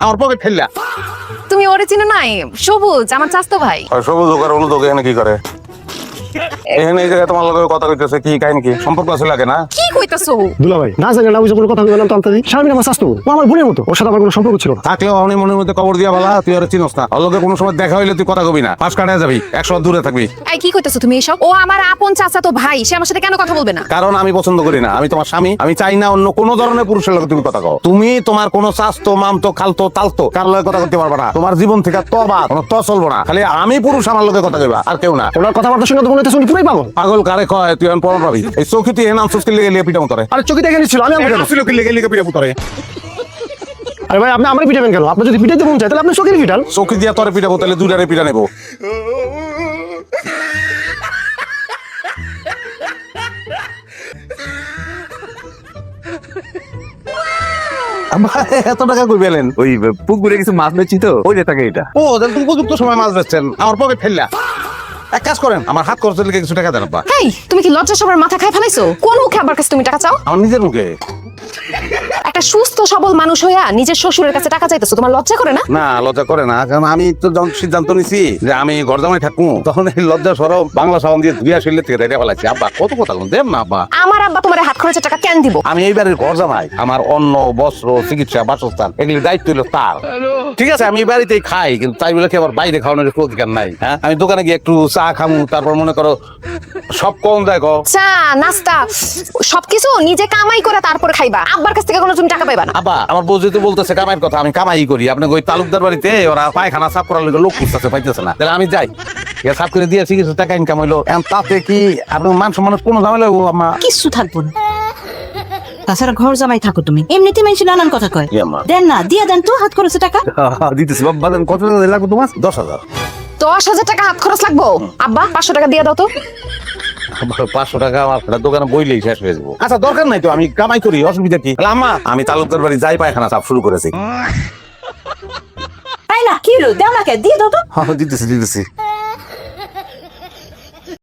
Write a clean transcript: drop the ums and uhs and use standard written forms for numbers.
আমার পকেট ফেললা। তুমি ওরে চিনো নাই? সবুজ, আমার চাচতো ভাই। সবুজ হোক আর হলুদ হোক, এখানে কি করে? এখানে এই জায়গায় তোমার লগে কথা কইতেছে, কি কাহিনী কি? সম্পর্ক আছে লাগে না? কি কইতাছো? দুলা ভাই না জানি না ওই যে কোনো কথা বললাম তো আনতে দিই। শারমিন আমার শাস্তু, ও আমার বোনের মতো, ওর সাথে আমার কোনো সম্পর্ক ছিল না। থাকলেও অনেক মনের মধ্যে কবর দিয়া বলা, তুই আর চিনস না। ওর লগে কোনো সময় দেখা হইলে তুই কথা কবি না, পাশ কাটায় যাবি, 100 দূরে থাকবি। এই কি কইতাছো তুমি এসব? ও আমার আপন চাচাতো ভাই, সে আমার সাথে কেন কথা বলবে না? কারণ আমি পছন্দ করি না, আমি তোমার স্বামী, আমি চাই না অন্য কোনো ধরনের পুরুষের লগে তুমি কথা কও। তুমি তোমার কোনো চাচতো মামতো খালতো তালতো কার লগে কথা করতে পারবা না। তোমার জীবন থেকে তবা কোনো চলবো না। খালি আমি পুরুষ, আমার লগে কথা কইবা, আর কেউ না। ওনার কথাবার্তা শুনে তো মনে হচ্ছে উনি পুরাই পাগল। পাগল কারে কয়? তুই এখন পরম পাবি। এই চৌকি তুই এনাম সুস্কিল লেগে লিয়ে পিটামো তোরে। আরে চোখে দেখে নিচ্ছিল আমি কেন? ছিল কি লেগে লিয়ে পিটামো তোরে। আরে ভাই আপনি আমার পিটাবেন কেন? আপনি যদি পিটাইতে মন চায় তাহলে আপনি চোখের পিটান। চৌকি দিয়া তোরে পিটাবো, তাহলে দুইটারে পিটা নেবো। এত টাকা কই পেলেন? ওই পুকুরে কিছু মাছ বেচছি তো, ওই যে টাকা এটা। ও তাহলে তুমি উপযুক্ত সময় মাছ বেচছেন, আমার পকেট ফেললা। এক কাজ করেন, আমার হাত খরচের লিগে কিছু টাকা দেন আব্বা। হেই, তুমি কি লজ্জা সবার মাথা খাই ফেলাইছো? কোন মুখে আবার কাছে তুমি টাকা চাও? আমার নিজের মুখে। একটা সুস্থ সবল মানুষ হইয়া নিজের শ্বশুরের কাছে টাকা চাইতেছো, তোমার লজ্জা করে না? না, লজ্জা করে না, কারণ আমি তো যখন সিদ্ধান্ত নিছি যে আমি ঘর জামাই থাকবো, তখন এই লজ্জা সরব বাংলা সাবান দিয়ে ধুইয়া শরীরে থেকে রেডে ফেলাইছি। আব্বা কত কথা বলেন, দেন না আব্বা। আমার আব্বা তোমার হাত খরচের টাকা কেন দিব? আমি এইবারের ঘর জামাই, আমার অন্ন বস্ত্র চিকিৎসা বাসস্থান এগুলির দায়িত্ব হলো তার। ঠিক আছে, আমি এই বাড়িতেই খাই, কিন্তু তাই বলে কি আবার বাইরে খাওয়ানোর একটু অধিকার নাই? হ্যাঁ, আমি দোকানে গিয়ে একটু চা খামু, তারপর মনে করো সব কম দেখো। চা নাস্তা সবকিছু নিজে কামাই করে তারপরে খাইবা, আব্বার কাছ থেকে কোনো তুমি টাকা পাইবা না। আব্বা আমার বউ যেহেতু বলতেছে কামাইয়ের কথা, আমি কামাই করি। আপনি ওই তালুকদার বাড়িতে ওরা পায়খানা সাফ করার লোক লোক খুঁজতেছে, পাইতেছে না, তাহলে আমি যাই সাফ করে দিয়েছি, কিছু টাকা ইনকাম হইলো। এখন তাতে কি আপনার মান সম্মানের কোনো ঝামেলা হইবো? আম্মা কিচ্ছু থাকবো না। তাছাড়া ঘর জামাই থাকো তুমি, এমনিতে মানুষ নানান কথা কয়। কি আম্মা? দেন না, দিয়া দেন তো হাত খরচে টাকা। দিতেছি বাবা, কত লাগবে তোমার? 10,000। 10,000 টাকা হাত খরচ লাগবো? আব্বা 500 টাকা দিয়ে দাও তো। 500 টাকা আমার দোকানে বইলেই শেষ হয়ে যাবো। আচ্ছা দরকার নাই তো, আমি কামাই করি, অসুবিধা কি? আম্মা আমি তালুকদার বাড়ি যাই, পায়খানা সাফ শুরু করেছি। তাই না, কি হলো? দেও না কে, দিয়ে দাও তো। দিতেছি।